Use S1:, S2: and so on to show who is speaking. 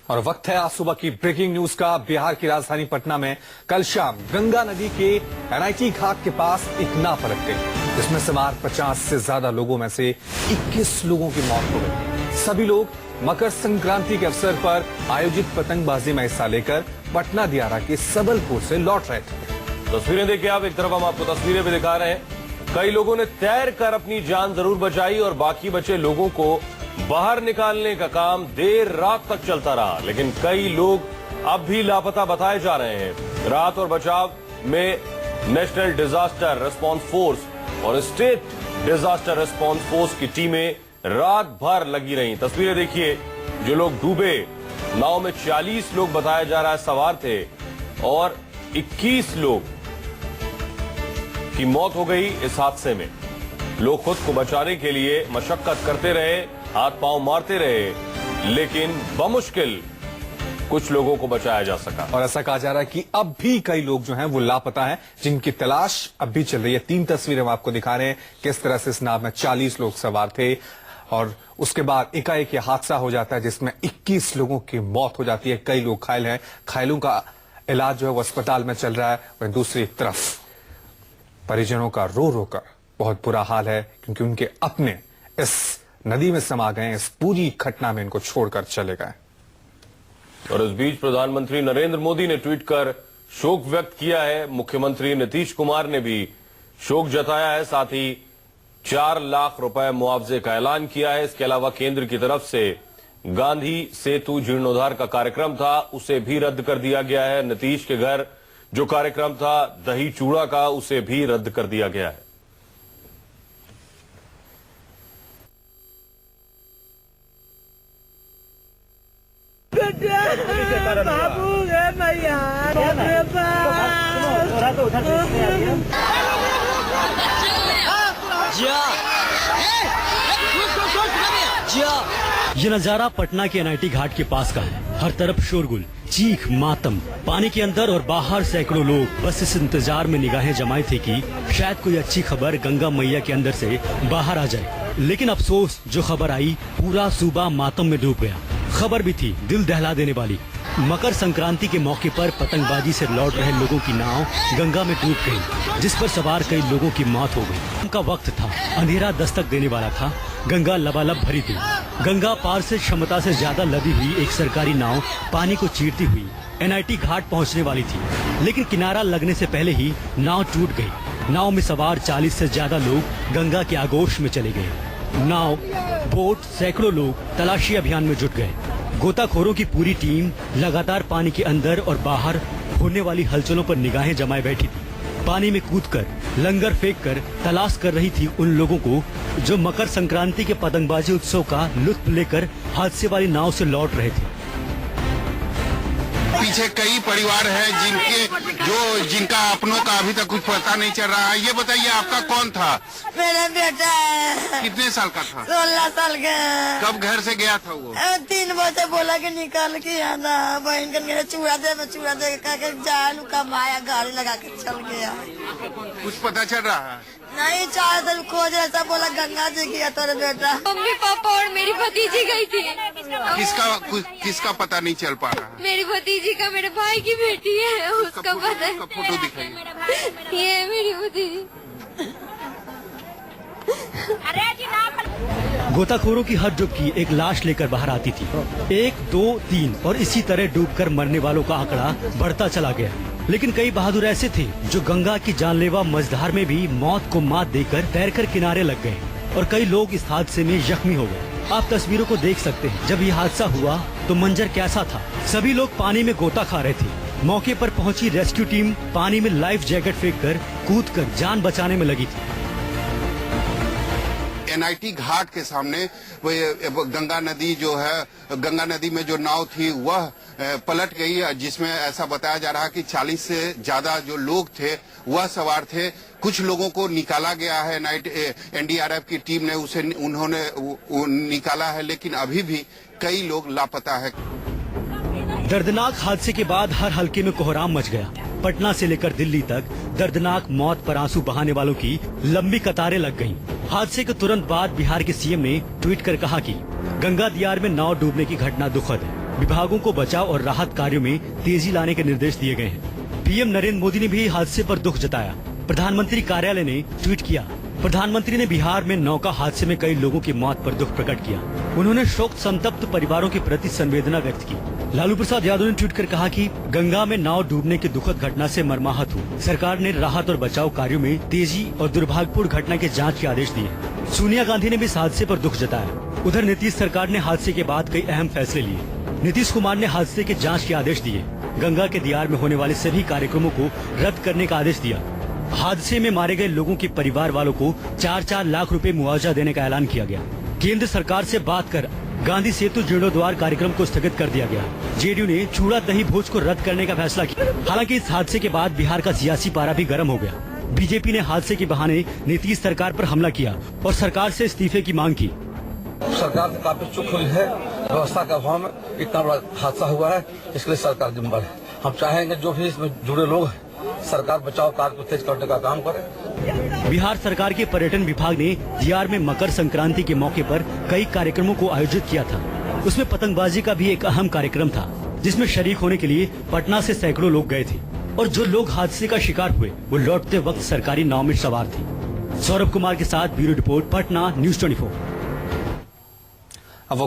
S1: और वक्त है आज सुबह की ब्रेकिंग न्यूज का। बिहार की राजधानी पटना में कल शाम गंगा नदी के एनआईटी घाट के पास एक नाव पलट गई, जिसमें सवार 50 से ज्यादा लोगों में से 21 लोगों की मौत हो गई। सभी लोग मकर संक्रांति के अवसर पर आयोजित पतंगबाजी में हिस्सा लेकर पटना दियारा के सबलपुर से लौट रहे थे।
S2: तस्वीरें देखिए आप, एक तरफ हम आपको तस्वीरें भी दिखा रहे हैं। कई लोगों ने तैर कर अपनी जान जरूर बचाई और बाकी बचे लोगों को बाहर निकालने का काम देर रात तक चलता रहा, लेकिन कई लोग अब भी लापता बताए जा रहे हैं। राहत और बचाव में नेशनल डिजास्टर रिस्पांस फोर्स और स्टेट डिजास्टर रिस्पांस फोर्स की टीमें रात भर लगी रहीं। तस्वीरें देखिए, जो लोग डूबे नाव में 40 लोग बताया जा रहा है सवार थे और 21 लोग की मौत हो गई इस हादसे में। लोग खुद को बचाने के लिए मशक्कत करते रहे, हाथ पांव मारते रहे, लेकिन बमुश्किल कुछ लोगों को बचाया जा सका।
S1: और ऐसा कहा जा रहा है कि अब भी कई लोग जो हैं वो लापता हैं, जिनकी तलाश अब भी चल रही है। 3 तस्वीरें हम आपको दिखा रहे हैं किस तरह से इस नाव में 40 लोग सवार थे और उसके बाद एकाएक ये हादसा हो जाता है जिसमें 21 लोगों की मौत हो जाती है। कई लोग घायल हैं, घायलों का इलाज जो है वो अस्पताल में चल रहा है। वहीं दूसरी तरफ परिजनों का रो रो कर बहुत बुरा हाल है, क्योंकि उनके अपने इस नदी में समा गए, इस पूरी घटना में इनको छोड़कर चले गए।
S2: और इस बीच प्रधानमंत्री नरेंद्र मोदी ने ट्वीट कर शोक व्यक्त किया है। मुख्यमंत्री नीतीश कुमार ने भी शोक जताया है, साथ ही 4 लाख रुपए मुआवजे का ऐलान किया है। इसके अलावा केंद्र की तरफ से गांधी सेतु जीर्णोद्धार का कार्यक्रम था, उसे भी रद्द कर दिया गया है। नीतीश के घर जो कार्यक्रम था दही चूड़ा का, उसे भी रद्द कर दिया गया है।
S3: बाबू है भैया,
S4: ये नजारा पटना के एनआईटी घाट के पास का है। हर तरफ शोरगुल, चीख, मातम। पानी के अंदर और बाहर सैकड़ों लोग बस इस इंतजार में निगाहें जमाए थे कि शायद कोई अच्छी खबर गंगा मैया के अंदर से बाहर आ जाए। लेकिन अफसोस, जो खबर आई पूरा सूबा मातम में डूब गया। खबर भी थी दिल दहला देने वाली। मकर संक्रांति के मौके पर पतंगबाजी से लौट रहे लोगों की नाव गंगा में डूब गई, जिस पर सवार कई लोगों की मौत हो गई। उनका वक्त था, अंधेरा दस्तक देने वाला था। गंगा लबालब भरी थी। गंगा पार से क्षमता से ज्यादा लदी हुई एक सरकारी नाव पानी को चीरती हुई एनआईटी घाट पहुंचने वाली थी, लेकिन किनारा लगने से पहले ही नाव टूट गई। नाव में सवार 40 से ज्यादा लोग गंगा के आगोश में चले गए। नाव, बोट, सैकड़ों लोग तलाशी अभियान में जुट गए। गोताखोरों की पूरी टीम लगातार पानी के अंदर और बाहर होने वाली हलचलों पर निगाहें जमाए बैठी थी। पानी में कूदकर, लंगर फेंककर तलाश कर रही थी उन लोगों को जो मकर संक्रांति के पतंगबाजी उत्सव का लुत्फ लेकर हादसे वाली नाव से लौट रहे थे।
S5: पीछे कई परिवार हैं जिनका अपनों का अभी तक कुछ पता नहीं चल रहा है। ये बताइए, आपका कौन था?
S3: मेरा बेटा है।
S5: कितने साल का था?
S3: 16 साल का।
S5: कब घर से गया था वो?
S3: 3 बजे बोला कि निकाल के आना। बहन का मेरा चूड़ा दे जालू का माया गाड़ी लगा के चल गया।
S5: कुछ पता चल रहा है?
S3: नहीं, 4 दिन खोज रहा था, बोला गंगा जी गया तेरे बेटा।
S6: मम्मी पापा और मेरी भतीजी गई थी।
S5: किसका पता नहीं चल पा रहा?
S6: मेरी भतीजी का, मेरे भाई की बेटी है, उसका पता है।
S5: फोटो दिखाइए।
S6: ये है मेरी भतीजी।
S4: गोताखोरों की हर डुबकी एक लाश लेकर बाहर आती थी। 1, 2, 3 और इसी तरह डूबकर मरने वालों का आंकड़ा बढ़ता चला गया। लेकिन कई बहादुर ऐसे थे जो गंगा की जानलेवा मझधार में भी मौत को मात देकर तैरकर किनारे लग गए, और कई लोग इस हादसे में जख्मी हो गए। आप तस्वीरों को देख सकते हैं। जब ये हादसा हुआ तो मंजर कैसा था। सभी लोग पानी में गोता खा रहे थे। मौके पर पहुंची रेस्क्यू टीम पानी में लाइफ जैकेट फेंककर कूदकर जान बचाने में लगी थी।
S5: एनआईटी घाट के सामने वो गंगा नदी जो है, गंगा नदी में जो नाव थी वह पलट गई, जिसमें ऐसा बताया जा रहा कि 40 से ज्यादा जो लोग थे वह सवार थे। कुछ लोगों को निकाला गया है, एनडीआरएफ की टीम ने उन्होंने निकाला है, लेकिन अभी भी कई लोग लापता है।
S4: दर्दनाक हादसे के बाद हर हलके में कोहराम मच गया। पटना से लेकर दिल्ली तक दर्दनाक मौत पर आंसू बहाने वालों की लंबी कतारें लग गईं। हादसे के तुरंत बाद बिहार के सीएम ने ट्वीट कर कहा कि गंगा दियार में नाव डूबने की घटना दुखद है। विभागों को बचाव और राहत कार्यों में तेजी लाने के निर्देश दिए गए हैं। पीएम नरेंद्र मोदी ने भी हादसे पर दुख जताया। प्रधानमंत्री कार्यालय ने ट्वीट किया। प्रधानमंत्री ने बिहार में नौका हादसे में कई लोगों की मौत पर दुख प्रकट किया। उन्होंने शोक संतप्त परिवारों के प्रति संवेदना व्यक्त की। लालू प्रसाद यादव ने ट्वीट कर कहा कि गंगा में नाव डूबने की दुखद घटना से मर्माहत हूँ। सरकार ने राहत और बचाव कार्यों में तेजी और दुर्भाग्यपूर्ण घटना के जांच के आदेश दिए। सोनिया गांधी ने भी इस हादसे पर दुख जताया। उधर नीतीश सरकार ने हादसे के बाद कई अहम फैसले लिए। नीतीश कुमार ने हादसे के जांच के आदेश दिए। गंगा के दियार में होने वाले सभी कार्यक्रमों को रद्द करने का आदेश दिया। हादसे में मारे गए लोगों के परिवार वालों को 4-4 लाख रुपए मुआवजा देने का ऐलान किया गया। केंद्र सरकार से बात कर गांधी सेतु जीर्णोद्वार कार्यक्रम को स्थगित कर दिया गया। जेडीयू ने चूड़ा दही भोज को रद्द करने का फैसला किया। हालांकि इस हादसे के बाद बिहार का सियासी पारा भी गर्म हो गया। बीजेपी ने हादसे के बहाने नीतीश सरकार पर हमला किया और सरकार से इस्तीफे की मांग की।
S7: सरकार से काफी चूक हुई है। व्यवस्था के अभाव में इतना बड़ा हादसा हुआ है, इसके लिए सरकार जिम्मेदार है। हम चाहेंगे जो भी इसमें जुड़े लोग हैं, सरकार बचाव कार्य को तेज करने का काम करे।
S4: बिहार सरकार के पर्यटन विभाग ने दियार में मकर संक्रांति के मौके पर कई कार्यक्रमों को आयोजित किया था। उसमें पतंगबाजी का भी एक अहम कार्यक्रम था, जिसमें शरीक होने के लिए पटना से सैकड़ों लोग गए थे और जो लोग हादसे का शिकार हुए वो लौटते वक्त सरकारी नाव में सवार थे। सौरभ कुमार के साथ ब्यूरो रिपोर्ट, पटना, न्यूज़ 24।